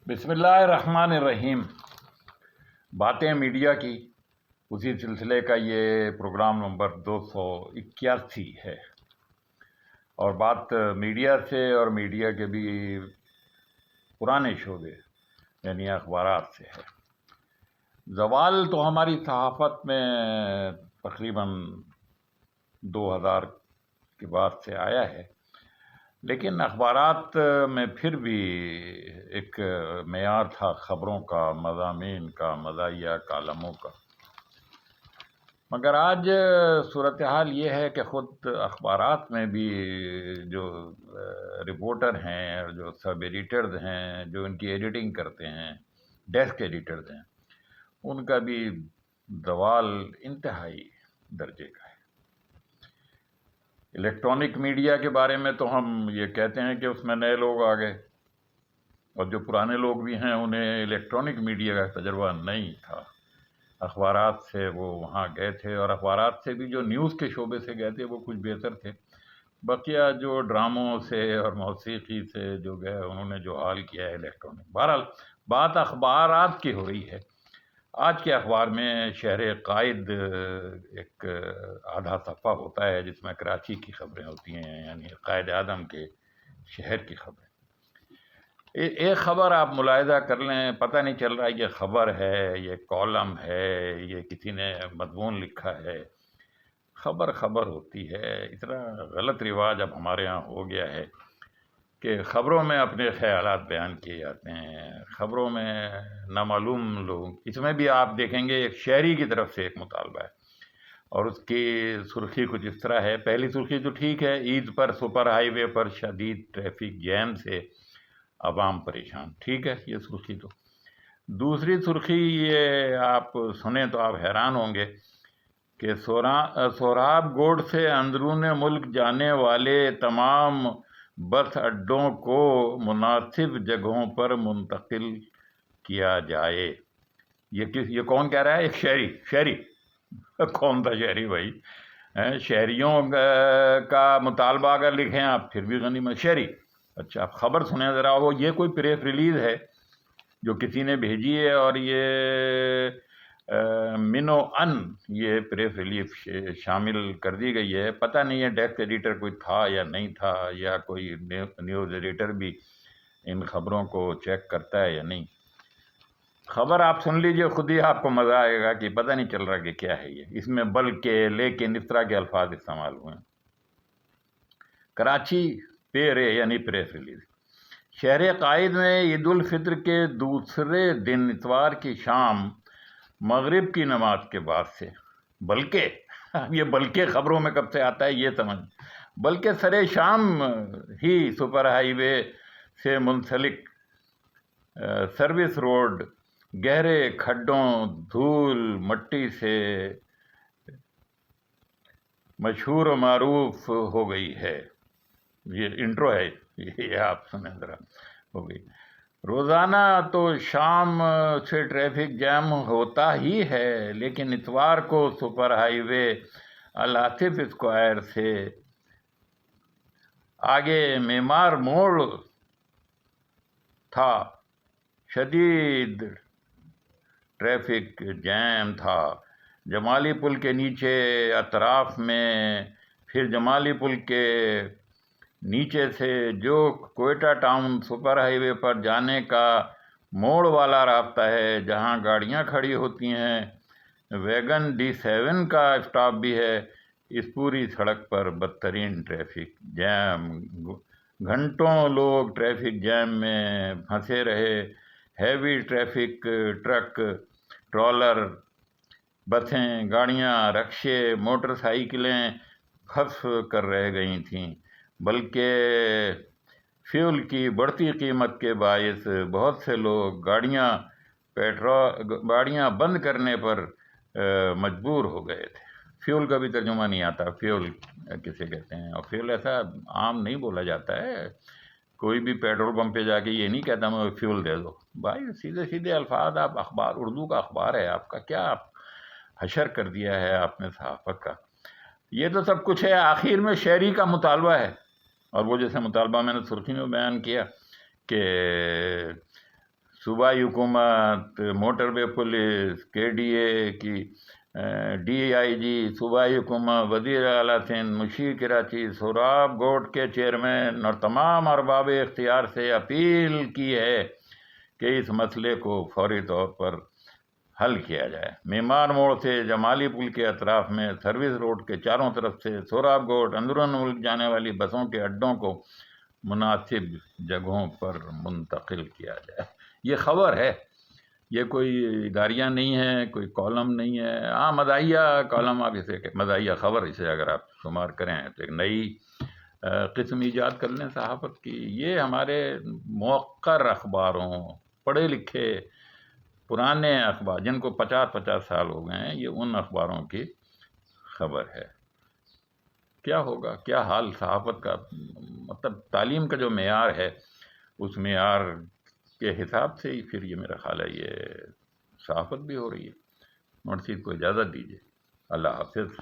بسم اللہ الرحمن الرحیم۔ باتیں میڈیا کی، اسی سلسلے کا یہ پروگرام نمبر 281 ہے، اور بات میڈیا سے اور میڈیا کے بھی پرانے شعبے یعنی اخبارات سے ہے۔ زوال تو ہماری صحافت میں تقریباً 2000 کے بعد سے آیا ہے، لیکن اخبارات میں پھر بھی ایک معیار تھا خبروں کا، مضامین کا، مزاحیہ کالموں کا۔ مگر آج صورتحال یہ ہے کہ خود اخبارات میں بھی جو رپورٹر ہیں اور جو سب ایڈیٹرز ہیں، جو ان کی ایڈیٹنگ کرتے ہیں، ڈیسک ایڈیٹرز ہیں، ان کا بھی زوال انتہائی درجے کا ہے۔ الیکٹرانک میڈیا کے بارے میں تو ہم یہ کہتے ہیں کہ اس میں نئے لوگ آ گئے، اور جو پرانے لوگ بھی ہیں انہیں الیکٹرانک میڈیا کا تجربہ نہیں تھا۔ اخبارات سے وہ وہاں گئے تھے، اور اخبارات سے بھی جو نیوز کے شعبے سے گئے تھے وہ کچھ بہتر تھے۔ بقیہ جو ڈراموں سے اور موسیقی سے جو گئے انہوں نے جو حال کیا ہے الیکٹرانک۔ بہرحال بات اخبارات کی ہو رہی ہے۔ آج کے اخبار میں شہر قائد ایک آدھا صفحہ ہوتا ہے جس میں کراچی کی خبریں ہوتی ہیں، یعنی قائد اعظم کے شہر کی خبریں۔ ایک خبر آپ ملاحظہ کر لیں، پتہ نہیں چل رہا یہ خبر ہے، یہ کالم ہے، یہ کسی نے مضمون لکھا ہے۔ خبر خبر ہوتی ہے۔ اتنا غلط رواج اب ہمارے ہاں ہو گیا ہے کہ خبروں میں اپنے خیالات بیان کیے جاتے ہیں، خبروں میں نامعلوم لوگ۔ اس میں بھی آپ دیکھیں گے ایک شہری کی طرف سے ایک مطالبہ ہے، اور اس کی سرخی کچھ اس طرح ہے۔ پہلی سرخی تو ٹھیک ہے، عید پر سپر ہائی وے پر شدید ٹریفک جیم سے عوام پریشان، ٹھیک ہے یہ سرخی تو۔ دوسری سرخی یہ آپ سنیں تو آپ حیران ہوں گے کہ سوراب گوڑ سے اندرون ملک جانے والے تمام بس اڈوں کو مناسب جگہوں پر منتقل کیا جائے۔ یہ کون کہہ رہا ہے؟ ایک شہری کون تھا شہری بھائی؟ شہریوں کا مطالبہ اگر لکھیں آپ پھر بھی غنیمت۔ شہری، اچھا آپ خبر سنیں ذرا، وہ یہ کوئی پریس ریلیز ہے جو کسی نے بھیجی ہے، اور یہ منو ان یہ پریس ریلیز شامل کر دی گئی ہے۔ پتہ نہیں ہے ڈیسک ایڈیٹر کوئی تھا یا نہیں تھا، یا کوئی نیوز ایڈیٹر بھی ان خبروں کو چیک کرتا ہے یا نہیں۔ خبر آپ سن لیجئے، خود ہی آپ کو مزہ آئے گا کہ پتہ نہیں چل رہا کہ کیا ہے یہ۔ اس میں بلکہ، لیکن اس طرح کے الفاظ استعمال ہوئے ہیں۔ کراچی پیرے یعنی پریس ریلیز۔ شہر قائد میں عید الفطر کے دوسرے دن اتوار کی شام مغرب کی نماز کے بعد سے، بلکہ یہ بلکہ خبروں میں کب سے آتا ہے یہ سمجھ، بلکہ سرے شام ہی سپر ہائی وے سے منسلک سروس روڈ گہرے کھڈوں، دھول مٹی سے مشہور و معروف ہو گئی ہے۔ یہ انٹرو ہے، یہ آپ سنیں ذرا، ہو گئی۔ روزانہ تو شام سے ٹریفک جام ہوتا ہی ہے، لیکن اتوار کو سپر ہائی وے الآصف اسکوائر سے آگے معمار موڑ تھا، شدید ٹریفک جام تھا۔ جمالی پل کے نیچے اطراف میں، پھر جمالی پل کے نیچے سے جو کوئٹہ ٹاؤن سپر ہائی وے پر جانے کا موڑ والا راستہ ہے، جہاں گاڑیاں کھڑی ہوتی ہیں، ویگن D7 کا اسٹاپ بھی ہے، اس پوری سڑک پر بدترین ٹریفک جام۔ گھنٹوں لوگ ٹریفک جام میں پھنسے رہے۔ ہیوی ٹریفک، ٹرک، ٹرالر، بسیں، گاڑیاں، رکشے، موٹر سائیکلیں پھنس کر رہ گئی تھیں، بلکہ فیول کی بڑھتی قیمت کے باعث بہت سے لوگ گاڑیاں بند کرنے پر مجبور ہو گئے تھے۔ فیول کا بھی ترجمہ نہیں آتا، فیول کسے کہتے ہیں، اور فیول ایسا عام نہیں بولا جاتا ہے۔ کوئی بھی پیٹرول پمپ پہ جا کے یہ نہیں کہتا مجھے فیول دے دو بھائی، سیدھے سیدھے الفاظ۔ آپ اخبار، اردو کا اخبار ہے آپ کا، کیا آپ حشر کر دیا ہے آپ نے صحافت کا؟ یہ تو سب کچھ ہے، آخر میں شہری کا مطالبہ ہے، اور وہ جیسے مطالبہ میں نے سرخی میں بیان کیا کہ صوبائی حکومت، موٹر وے پولیس، KDA کی DIG، صوبائی حکومت، وزیر اعلیٰ سندھ، مشیر کراچی، سوراب گورڈ کے چیئرمین اور تمام ارباب اختیار سے اپیل کی ہے کہ اس مسئلے کو فوری طور پر حل کیا جائے۔ معمار موڑ سے جمالی پل کے اطراف میں سروس روڈ کے چاروں طرف سے سوراب گورڈ اندرون ملک جانے والی بسوں کے اڈوں کو مناسب جگہوں پر منتقل کیا جائے۔ یہ خبر ہے، یہ کوئی اداریہ نہیں ہے، کوئی کالم نہیں ہے۔ ہاں مزاحیہ کالم، آپ اسے مزاحیہ خبر اسے اگر آپ شمار کریں تو ایک نئی قسم ایجاد کر لیں صحافت کی۔ یہ ہمارے موقر اخباروں، پڑھے لکھے پرانے اخبار جن کو 50 سال ہو گئے ہیں، یہ ان اخباروں کی خبر ہے۔ کیا ہوگا، کیا حال صحافت کا، مطلب تعلیم کا جو معیار ہے اس معیار کے حساب سے ہی پھر یہ میرا خیال ہے یہ صحافت بھی ہو رہی ہے۔ مرشید کو اجازت دیجیے، اللہ حافظ۔